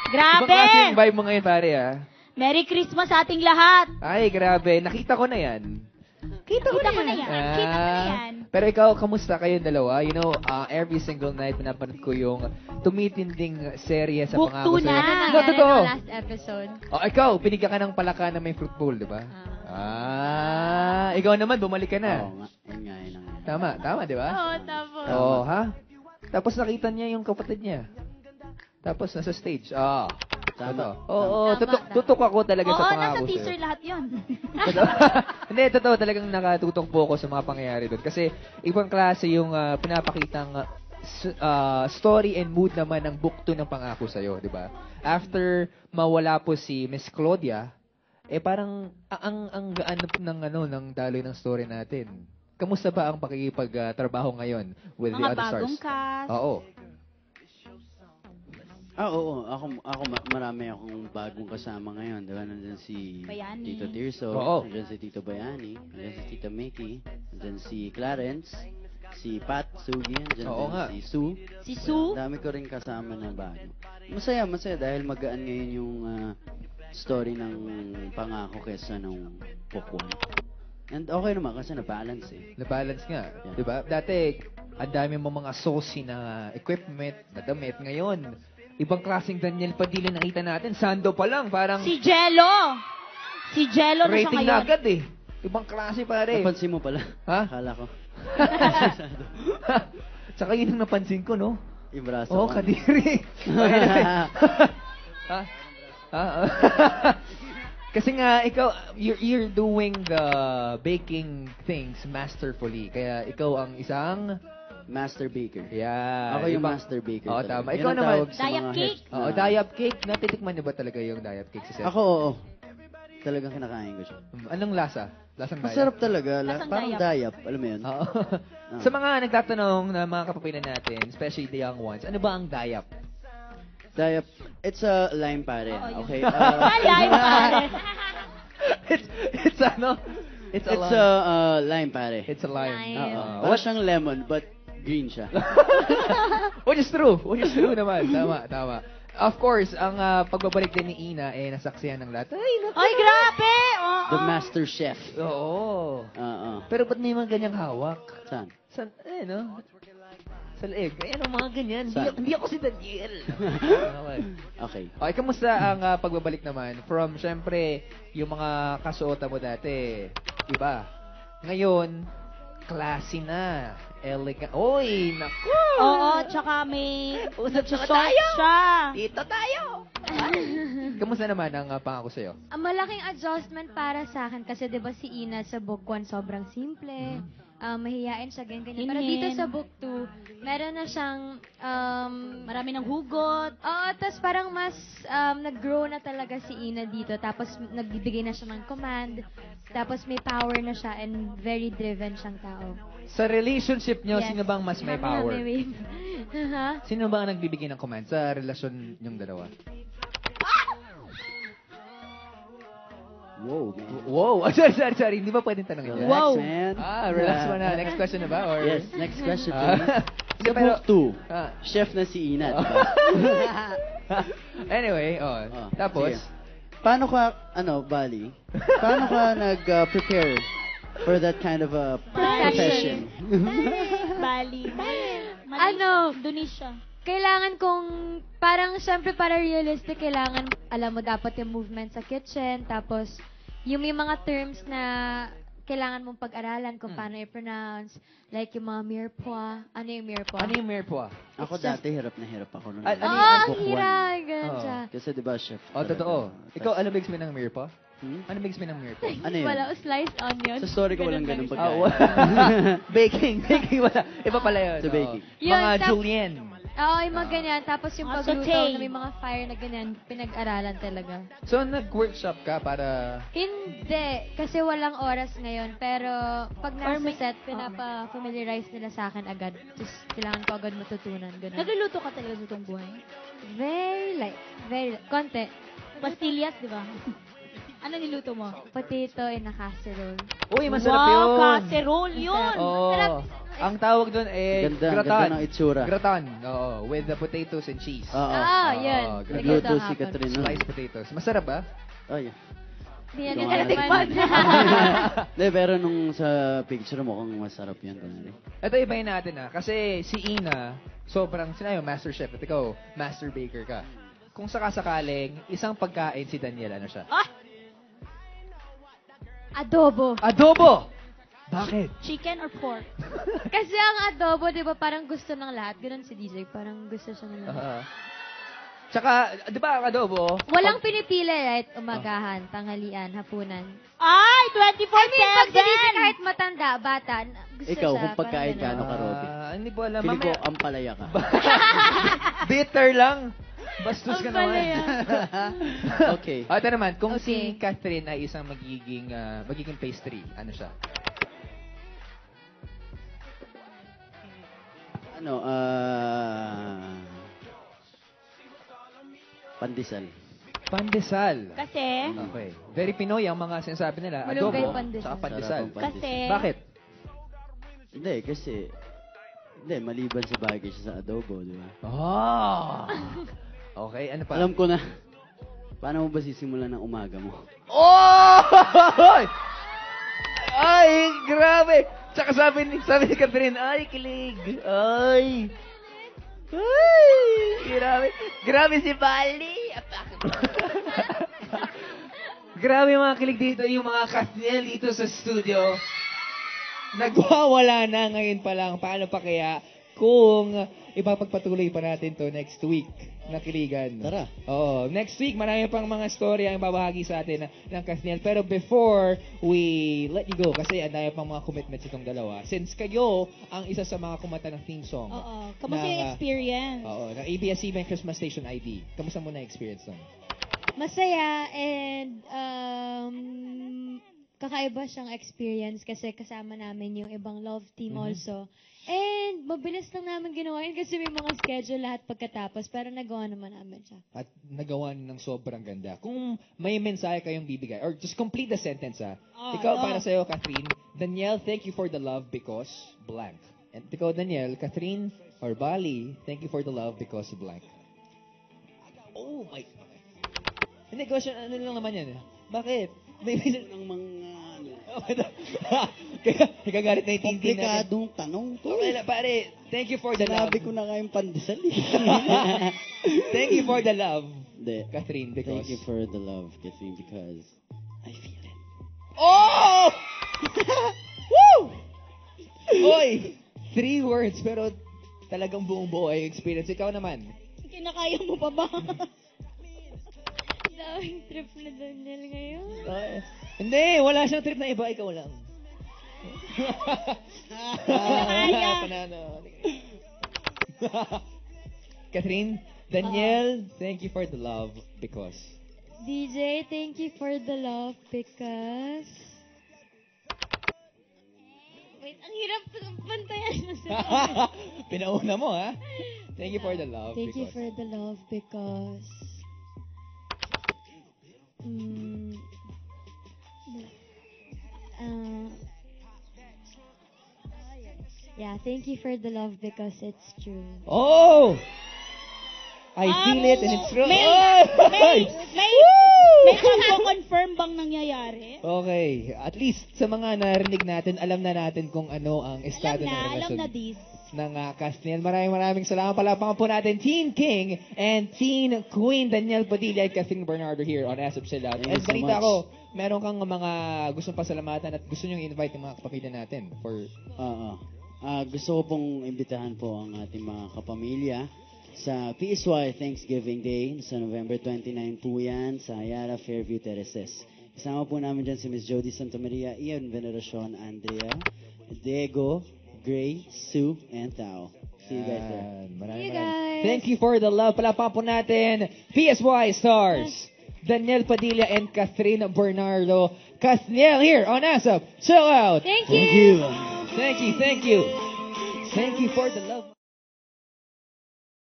Grabe! Ibang klase yung vibe mo ngayon, pare, ha? Merry Christmas sa ating lahat! Ay, grabe. Nakita ko na yan. Kita ko na yan. Pero ikaw, kamusta kayong dalawa? You know, every single night, pinapanood ko yung tumitinding serye sa Book Pangako 2 na. Sa'yo. Ano No, totoo. last episode? Oh, ikaw, binigyan ka ng palaka na may fruit bowl, di ba? Ikaw naman, bumalik ka na. Oo nga. Yun nga, yun nga. Tama, di ba? Oo, tapos. Oo, ha? Tapos nakita niya yung kapatid niya. Tapos nasa stage. Tama. Oo, Tama. tutok ako talaga Oo, sa nasa Pangako Sa'yo. teaser lahat yun. Hindi, totoo talagang nakatutok po ako sa mga pangyayari doon. Kasi ibang klase yung pinapakitang story and mood naman ng book 2 ng Pangako Sa'yo, di ba? After mawala po si Miss Claudia, parang ang gaan ng daloy ng story natin. Kamusta ba ang pakikipagtrabaho ngayon with the Mga other stars? bagong cast. Oo. Oo. Ako marami akong bagong kasama ngayon. Diba? Nandyan si Bayani. Tito Tirso. Oo. Nandyan si Tito Bayani. Nandyan si Tita Mickey. Nandyan si Clarence. Si Pat Sugi. Nandyan Oo din nga. si Sue. Si Sue. Dami ko rin kasama na bago. Masaya dahil magaan ngayon yung story ng Pangako kesa nung Book 1. And okay naman kasi na-balance eh. Na-balance nga. Yeah. Di ba? Dati, ang dami mo mga saucy na equipment, na damit. Ngayon, ibang klaseng Daniel Padilla nakita natin. Sando pa lang, parang Si Jello. Si Jello na siya rating ngayon. na agad eh. Ibang klase pare. Napansin mo pala. Ha? Akala ko. Tsaka yun ang napansin ko, no? Yung braso Oo, ko. kadiri. ha? Kasi nga, ikaw, you're doing the baking things masterfully. Kaya ikaw ang isang... Master Baker. Yeah. Ako yung Master Baker. Oo, talaga. tama. Yun Ikaw ang naman. tawag sa Diet mga cake? heads Oo, na- diet cake. Natitikman niyo ba talaga yung diet cake si Seth? Ako, oo. Talagang kinakain ko siya. Anong lasa? Lasang diet? Masarap talaga. Lasang Parang dayap. dayap. Alam mo yun? Oo. Sa mga nagtatanong na mga kapapinan natin, especially the young ones, ano ba ang dayap? Dayap. It's a lime pare. Oo, yun. Okay? Live pare. It's ano? It's a It's lime. a lime pare. It's a lime. Lime. Wala siyang lemon, but green siya. Which is true. Which is true naman. Tama. Of course, ang pagbabalik din ni Ina, nasaksihan ng lahat. Ay, naku. Ay, grabe! Oo. The Master Chef. Oo. Oo. Pero ba't may mga ganyang hawak? Saan? No? Sa leeg. Ayan ang mga ganyan. Saan? Hindi ako si Daniel. Okay. Okay. Okay, kamusta ang pagbabalik naman? From, syempre, yung mga kasuotan mo dati, iba. Ngayon, classy na. Elegant. Oy, naku! Oo, tsaka may... Usap siya Short tayo! siya. Dito tayo! Kamusta naman ang pangako sa'yo? Ang malaking adjustment para sa akin kasi 'di ba si Ina sa book 1 sobrang simple. Mahihain siya ganyan. Pero Inin. dito sa book 2, meron na siyang Marami ng hugot. oo, tapos parang mas nag-grow na talaga si Ina dito. Tapos nagbibigay na siya ng command. Tapos may power na siya and very driven siyang tao. Sa relationship nyo, Yes. sino bang mas may power? Ha? Sino bang ang nagbibigay ng command sa relasyon nyong dalawa? Wow, man. Wow! Sorry. Hindi ba pwedeng tanongin yan? Relax, Wow. man. Relax mo na. Next question na ba? Or... Yes, next question. Ah. please. Hindi, Sa pero- book 2, Ah. chef na si Ina, di ba? Anyway, tapos, Sige. Paano ka, Bali? Paano ka nag-prepare for that kind of a profession? Bali. Ano? Indonesia. Kailangan kong, parang syempre para realistic, kailangan, alam mo, dapat yung movement sa kitchen, tapos yung may mga terms na kailangan mong pag-aralan kung paano i-pronounce, like yung mga mirepoix. Ano yung mirepoix? ano yung mirepoix? Ako dati hirap na hirap ako nung Ano Oo, yung ang book one. hirap. Ganun Oo. siya. Kasi di ba, chef? Oh, talaga. totoo. Ikaw, ano big spin ng mirepoix? Hmm? Ano big spin ng mirepoix? Ano yun? Wala, sliced onion. Sa story ko walang ganun pagkain. Baking wala. Iba pala yun. Sa baking. Oo. Yun, Mga tap- julienne. Oo, yung mga ganyan. Tapos yung Mga pagluto saute. na may mga fire na ganyan, pinag-aralan talaga. So, nag-workshop ka para... Hindi, kasi walang oras ngayon. Pero pag nasa may- set, pinapa-familiarize nila sa akin agad. Just kailangan ko agad matutunan. Ganun. Nagluluto ka talaga sa itong buhay. Very light. Konti. Pastillas, di ba? Ano niluto mo? Potato in a casserole. Uy, masarap wow, yun. casserole yun. Oo. Masarap. Ang tawag doon eh, Ganda, gratin. ganda ng itsura. Gratin, oo. With the potatoes and cheese. Oo. Yun. grabe. Nagluto Nagluto si hapon. Catherine nun. Sliced potatoes. Masarap ba? Oh, yeah. Hindi niya Yung nalatikman. Hindi, pero nung sa picture mo, mukhang masarap yan. Kunwari. Ito ibahin natin kasi si Ina, sobrang, sinabi mo, master chef, at ikaw, master baker ka. Kung sakasakaling, isang pagkain si Daniel, ano siya? Ah, Adobo. Adobo! Bakit? chicken or pork? Kasi ang adobo, di ba, parang gusto ng lahat. Ganun si DJ, parang gusto siya ng lahat. Tsaka, di ba ang adobo? Walang pinipili, right? Umagahan, tanghalian, hapunan. Ay, 24/7! I mean, pag si DJ kahit matanda, bata, gusto Ikaw, siya. kung pagkain ka, parang ano ka, Robby? Hindi po alam. Pili ko, Mamaya, ampalaya ka. bitter lang. Bastos ka naman. Ampalaya. Okay. Ito naman, kung si Okay. Catherine ay isang magiging pastry, ano siya? Ano, pandesal. Pandesal. Kasi, Okay. Very Pinoy ang mga sinasabi nila. Malunggay Adobo, pandesal. saka pandesal. Sarap ang pandesal. kasi, Bakit? Hindi, kasi, maliban sa bagay siya sa adobo, di ba? Oh! Okay, ano pa? Alam ko na, paano mo ba sisimulan ng umaga mo? Oh! Ay, grabe! Tsaka sabi ni Catherine, ay, kilig. Ay. Grabe. Grabe si Bali. Grabe mga kilig dito, yung mga Catherine dito sa studio. Nagwawala na ngayon pa lang. Paano pa kaya kung ipapagpatuloy pa natin to next week na kiligan? Tara. Oo. Next week, marami pang mga story ang babahagi sa atin ng Kathniel. Pero before we let you go, kasi ang dami pang mga commitments itong dalawa. Since kayo ang isa sa mga kumanta ng theme song. oo. Kamusta ng, yung experience? Oo, ng ABS-CBN Christmas Station ID. Kamusta mo na experience nun? Masaya and kakaiba siyang experience kasi kasama namin yung ibang love team also. And mabilis lang namin ginawa yun kasi may mga schedule lahat pagkatapos pero nagawa naman namin siya. At nagawa ng sobrang ganda. Kung may mensahe kayong bibigay, or just complete the sentence ikaw para sa'yo, Catherine, Danielle, thank you for the love because blank. And ikaw, Danielle, Catherine, or Bali, thank you for the love because blank. Oh my... Hindi, question, ano lang naman yan. Bakit? May Ng mga, Kagagalit na yung tintin natin. komplikadong tanong to. Okay na, pare, thank you for the love. Sinabi ko na nga yung pandesal eh. Thank you for the love, Hindi. Catherine, because... Thank you for the love, Catherine, because I feel it. Oh! Woo! Oy! 3 words, pero talagang buong buo ay experience. Ikaw naman. Kinakaya mo pa ba? Daming trip na Daniel ngayon. Hindi, wala siyang trip na iba. Ikaw lang. Panalo. Catherine, Danielle, thank you for the love because... DJ, thank you for the love because... Wait, ang hirap pantayan mo sa Pinauna mo, ha? Thank you for the love Thank you because... for the love because... yeah, thank you for the love because it's true. Oh! I feel it and it's true. May confirm bang nangyayari? Okay, at least sa mga narinig natin, alam na natin kung ano ang estado ng Alam relasyon na this. ng Kathniel. Maraming salamat pala po natin, Teen King and Teen Queen Danielle Padilla at Catherine Bernardo here on ASAP Sila. Thank And you so balita much. ko, meron kang mga gustong pasalamatan at gusto nyong invite ng mga kapamilya natin for... Gusto ko pong imbitahan po ang ating mga kapamilya sa PSY Thanksgiving Day sa November 29 po yan sa Ayala Fairview Terraces. Kasama po namin dyan si Miss Jody Santamaria, Ian Veneracion, Andrea, Diego, Gray, Sue, and Tao. See you guys there. See you guys. Thank you for the love. Palapan po natin, PSY Stars, Danielle Padilla and Catherine Bernardo. Kathniel here on ASAP. Chill out. Thank you. Thank you. Thank you for the love.